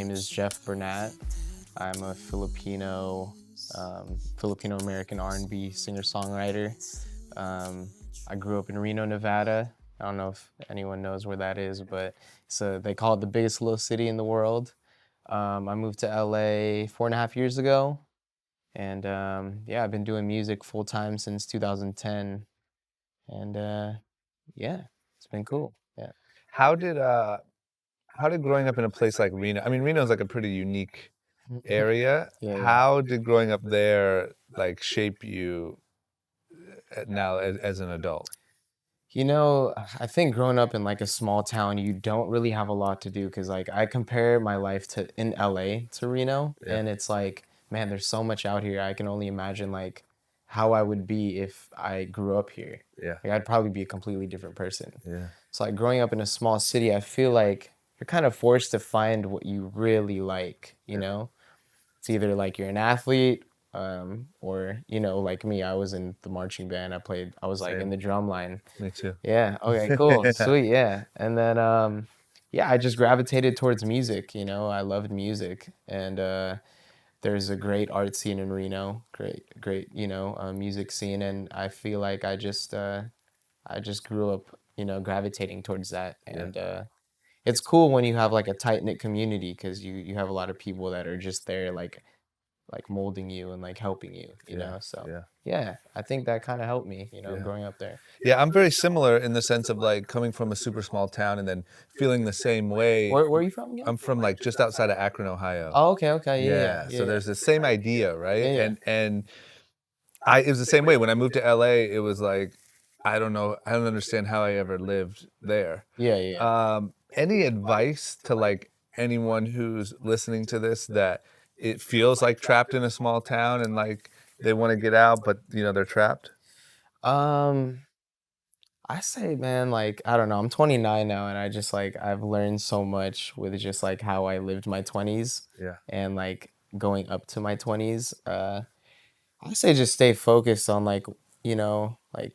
name is BERNAT. I'm a Filipino American R&B singer-songwriter. I grew up in Reno, Nevada. I don't know if anyone knows where that is, but they call it the biggest little city in the world. I moved to LA 4.5 years ago, and yeah, I've been doing music full time since 2010, and yeah, it's been cool. Yeah. How did growing up in a place like Reno? I mean, Reno is like a pretty unique area. Yeah. How did growing up there like shape you now as an adult? You know, I think growing up in like a small town, you don't really have a lot to do because like I compare my life to in LA to Reno, Yeah. and it's like, man, there's so much out here. I can only imagine like how I would be if I grew up here. Yeah. Like I'd probably be a completely different person. Yeah. So like growing up in a small city, I feel like you're kind of forced to find what you really like, you know? It's either like you're an athlete, or like me, I was in the marching band. I was like in Same. the drum line. Me too. Yeah. Okay, cool. Sweet. Yeah. And then, yeah, I just gravitated towards music, I loved music. And there's a great art scene in Reno, great, music scene. And I feel like I just grew up, gravitating towards that. And it's cool when you have like a tight knit community because you have a lot of people that are just there like molding you and like helping you, So yeah, I think that kind of helped me, growing up there. Yeah, I'm very similar in the sense of like coming from a super small town and then feeling the same way. Where are you from again? I'm from like just outside of Akron, Ohio. Oh, okay, Yeah, so there's the same idea, right? Yeah, yeah. And it was the same way when I moved to LA. It was like I don't understand how I ever lived there. Yeah. Any advice to like anyone who's listening to this that it feels like trapped in a small town and like they want to get out, but they're trapped? Um, I say, man, like, I don't know, I'm 29 now, and I just like I've learned so much with just like how I lived my 20s Yeah. and like going up to my 20s. I say just stay focused on like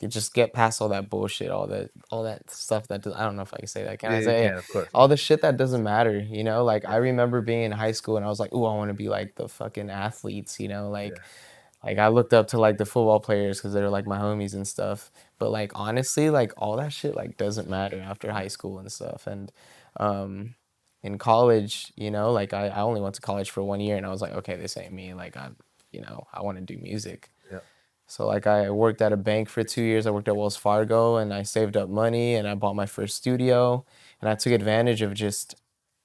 just get past all that bullshit, all that stuff that I don't know if I can say that. Can I Yeah, you say it? can, of course. All the shit that doesn't matter, Like I remember being in high school and I was like, "Ooh, I want to be like the fucking athletes," Like I looked up to like the football players because they're like my homies and stuff. But like honestly, like all that shit like doesn't matter after high school and stuff. And in college, like I only went to college for 1 year and I was like, okay, this ain't me. Like I want to do music. Yeah. So like I worked at a bank for 2 years. I worked at Wells Fargo and I saved up money and I bought my first studio and I took advantage of just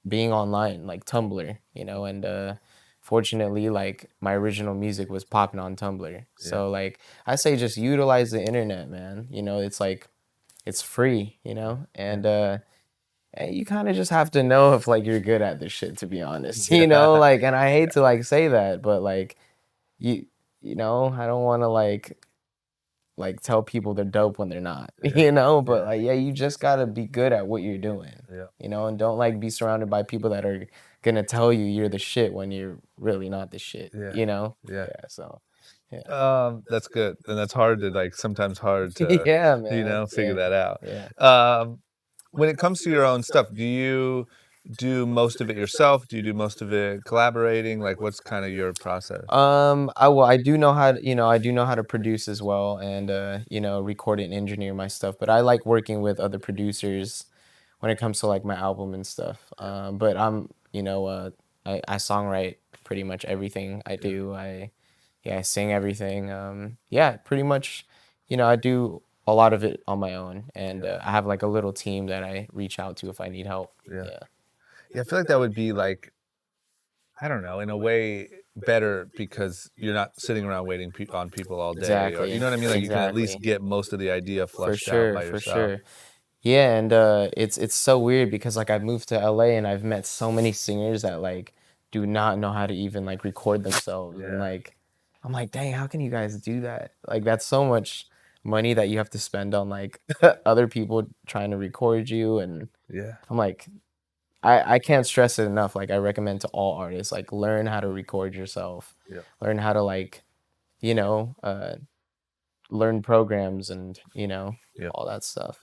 being online, like Tumblr, and fortunately like my original music was popping on Tumblr. So like I say just utilize the internet, man. It's like it's free, and you kind of just have to know if like you're good at this shit, to be honest. Like, and I hate to like say that, but like you I don't want to like tell people they're dope when they're not, but like yeah, you just got to be good at what you're doing. And don't like be surrounded by people that are gonna tell you you're the shit when you're really not the shit. So That's good, and that's hard to like sometimes hard to yeah, man. figure that out. Yeah. When it comes to your own stuff, do you do most of it yourself? Do you do most of it collaborating? Like, what's kind of your process? I do know how to, I do know how to produce as well and record and engineer my stuff, but I like working with other producers when it comes to like my album and stuff. But I songwrite pretty much everything I do. I sing everything. Yeah, pretty much, I do a lot of it on my own, and I have like a little team that I reach out to if I need help. Yeah, I feel like that would be like, I don't know, in a way better because you're not sitting around waiting on people all day. Or, Exactly. you know what I mean? Like you can at least Exactly. get most of the idea For flushed out by sure, for yourself. sure. Yeah, and it's so weird because like I've moved to LA and I've met so many singers that like do not know how to even like record themselves. And like I'm like, dang, how can you guys do that? Like that's so much money that you have to spend on like other people trying to record you. And I'm like, I can't stress it enough. Like I recommend to all artists, like learn how to record yourself. Learn how to like, learn programs and all that stuff.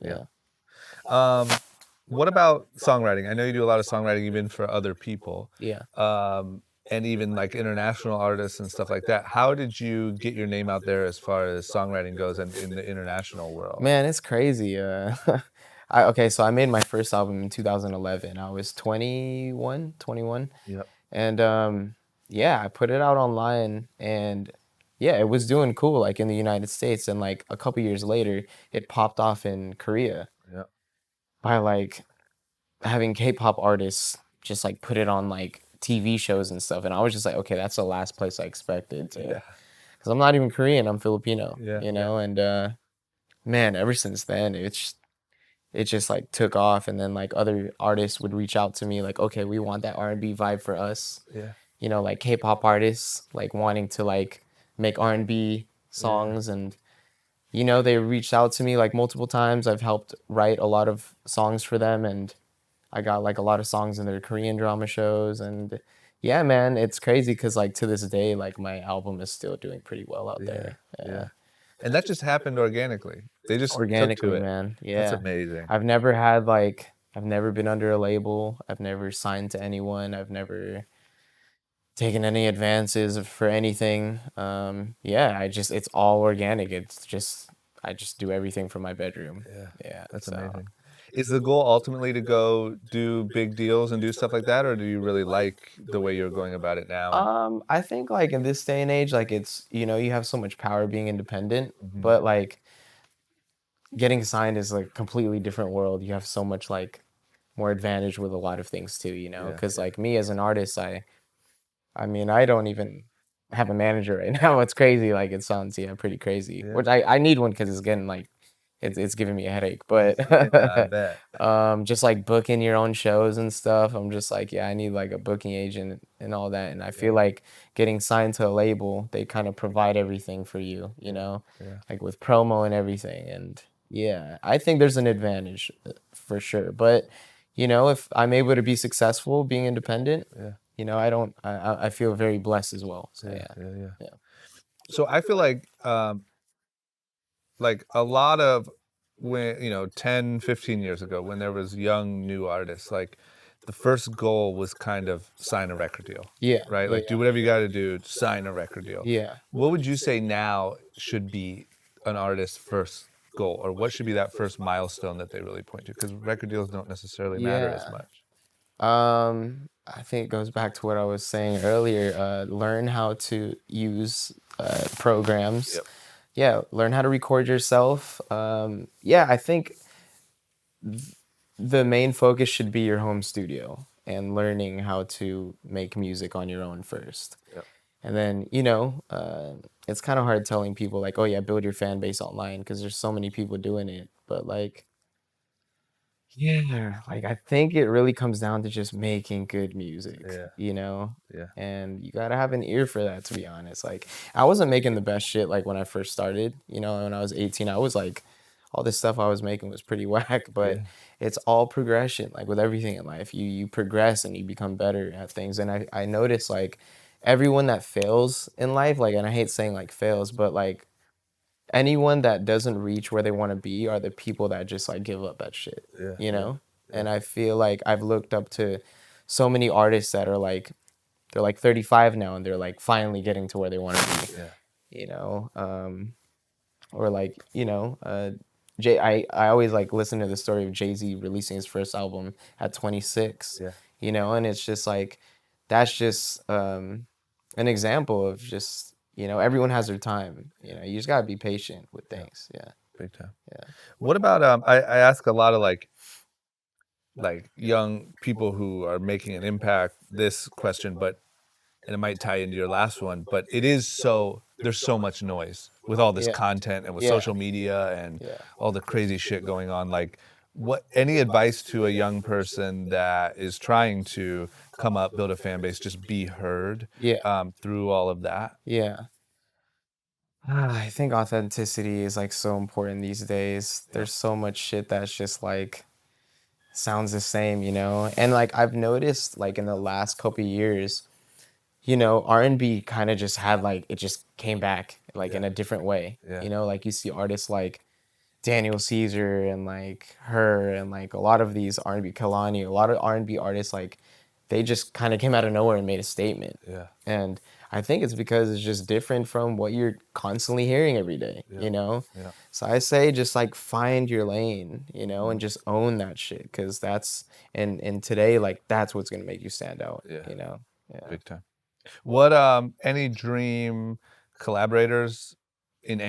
what about songwriting? I know you do a lot of songwriting even for other people, Yeah. um, and even like international artists and stuff like that. How did you get your name out there as far as songwriting goes and in the international world? Man, it's crazy. Okay, so I made my first album in 2011. I was 21. Yep. And yeah, I put it out online and yeah, it was doing cool like in the United States and like a couple years later it popped off in Korea Yep. by like having K-pop artists just like put it on like TV shows and stuff and I was just like, okay, that's the last place I expected to Yeah. because I'm not even Korean, I'm Filipino, Yeah. you Yeah. know, and man, ever since then it just like took off and then like other artists would reach out to me like, okay, we want that R&B vibe for us, Yeah. you know, like K-pop artists like wanting to like make R&B Yeah. songs and you know, they reached out to me like multiple times. I've helped write a lot of songs for them and I got like a lot of songs in their Korean drama shows and yeah, man, it's crazy cuz like to this day like my album is still doing pretty well out Yeah. there. Yeah. Yeah. And that just happened organically. They just took to Organically, it. man. That's Yeah. amazing. I've never been under a label. I've never signed to anyone. I've never taken any advances for anything. Yeah, it's all organic. It's just I just do everything from my bedroom. Yeah. Yeah. That's So, amazing. Is the goal ultimately to go do big deals and do stuff like that, or do you really like the way you're going about it now? And I think like in this day and age, like it's you know you have so much power being independent, mhm. but like getting signed is like a completely different world. You have so much like more advantage with a lot of things too, you know? Yeah. Because Yeah. like me as an artist, I mean, I don't even have a manager right now. It's crazy. Like it sounds, yeah, pretty crazy. Yeah. Which I need one because it's getting like it's giving me a headache. But Yeah. I bet. just like booking your own shows and stuff, I'm just like, yeah, I need like a booking agent and all that. And I Yeah. feel like getting signed to a label, they kind of provide everything for you, you Yeah. know, Yeah. like with promo and everything. And yeah, I think there's an advantage for sure. But you know, if I'm able to be successful being independent, Yeah. you know, I feel very blessed as well. So Yeah. yeah, Yeah. Yeah. yeah, So I feel like a lot of when 10, 15 years ago when there was young new artists, like the first goal was kind of sign a record deal, yeah, right? yeah, Like do whatever you got to do to sign a record deal. yeah. What would you say now should be an artist's first goal, or what should be that first milestone that they really point to, because record deals don't necessarily matter as Yeah. much. I think it goes back to what I was saying earlier. Learn how to use programs. Yep. Yeah, learn how to record yourself. Yeah, I think the main focus should be your home studio and learning how to make music on your own first. Yep. And then, you know, it's kind of hard telling people like, oh yeah, build your fan base online because there's so many people doing it. But like, yeah, like I think it really comes down to just making good music, Yeah. you know? Yeah. And you gotta have an ear for that, to be honest. Like, I wasn't making the best shit like when I first started, you know, when I was 18, I was like, all this stuff I was making was pretty whack, but Yeah. it's all progression. Like with everything in life, you progress and you become better at things. And I noticed like everyone that fails in life, like, and I hate saying like fails, but like anyone that doesn't reach where they want to be are the people that just like give up that shit, Yeah. you Yeah. know? Yeah. And I feel like I've looked up to so many artists that are like they're like 35 now and they're like finally getting to where they want to be, Yeah. you know? Or like, you know, I always like listen to the story of Jay-Z releasing his first album at 26, Yeah. you know, and it's just like that's just an example of just, you know, everyone has their time. You know, you just gotta be patient with Yeah. things. Yeah. Big time. Yeah. What about I ask a lot of like young people who are making an impact this question, but and it might tie into your last one, but it is so there's so much noise with all this Yeah. content and with Yeah. social media and Yeah. all the crazy shit going on. Like, what any advice to a young person that is trying to come up, build a fan base, just be heard Yeah. through all of that? Yeah. I think authenticity is like so important these days. Yeah. There's so much shit that's just like sounds the same, you know? And like I've noticed like in the last couple years, you know, R&B kind of just had like it just came back like in Yeah. a different way. Yeah. You know, like you see artists like Daniel Caesar and like her and like a lot of these R&B Kalani, a lot of R&B artists like they just kind of came out of nowhere and made a statement. Yeah. And I think it's because it's just different from what you're constantly hearing every day, Yeah. you know? Yeah. So I say just like find your lane, you know, and just own that shit because that's and today like that's what's gonna make you stand out, Yeah. you know? Yeah. Big time. What any dream collaborators in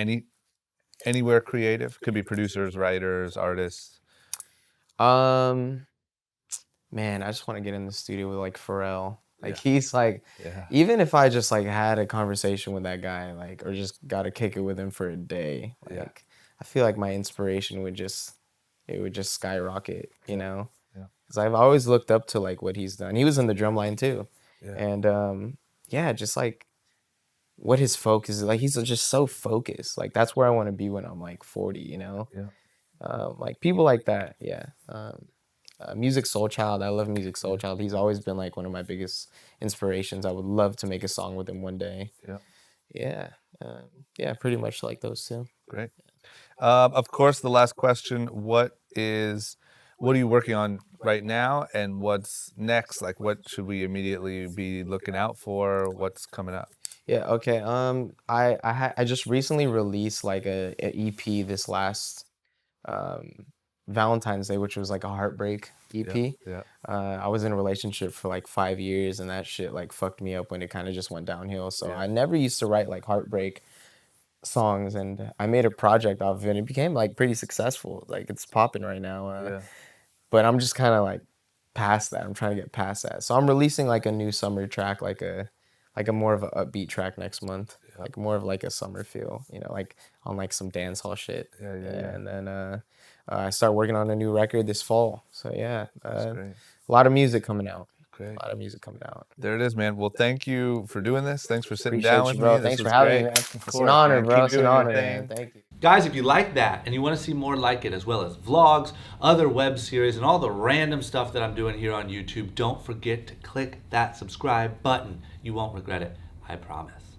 anywhere creative? Could be producers, writers, artists. Um, Man, I just want to get in the studio with like Pharrell. Like Yeah. he's like, Yeah. even if I just like had a conversation with that guy, like, or just got to kick it with him for a day, Yeah. like, I feel like my inspiration it would just skyrocket, you Yeah. know? Yeah. Because I've always looked up to like what he's done. He was in the drumline too, Yeah. and yeah, just like what his focus is. Like he's just so focused. Like that's where I want to be when I'm like 40, you know? Yeah. Like people like that, yeah. Music Soul Child, I love Music Soul Yeah. Child. He's always been like one of my biggest inspirations. I would love to make a song with him one day. Yeah. Yeah, um, yeah, pretty much like those two. Great. Of course, the last question: what are you working on right now, and what's next? Like, what should we immediately be looking out for? What's coming up? Yeah, okay. I just recently released like a EP this last um Valentine's Day, which was like a heartbreak Yeah. EP. Yeah. I was in a relationship for like 5 years, and that shit like fucked me up when it kind of just went downhill. So Yeah. I never used to write like heartbreak songs, and I made a project off of it. It became like pretty successful. Like it's popping right now. Yeah. But I'm just kind of like past that. I'm trying to get past that. So I'm releasing like a new summer track, like a more of a upbeat track next month, Yeah. like more of like a summer feel, you know, like on like some dance hall shit. Yeah. Yeah. Yeah. And then I start working on a new record this fall. So yeah, That's great. a lot of music coming out. Great. A lot of music coming out. There it is, man. Well, thank you for doing this. Thanks for sitting down Appreciate with you, me. bro. This Thanks for was having me, great. man. Of It's an course, honor, man. bro. Keep It's an doing your honor, man. thing. Thank you. Guys, if you like that and you want to see more like it, as well as vlogs, other web series, and all the random stuff that I'm doing here on YouTube, don't forget to click that subscribe button. You won't regret it, I promise.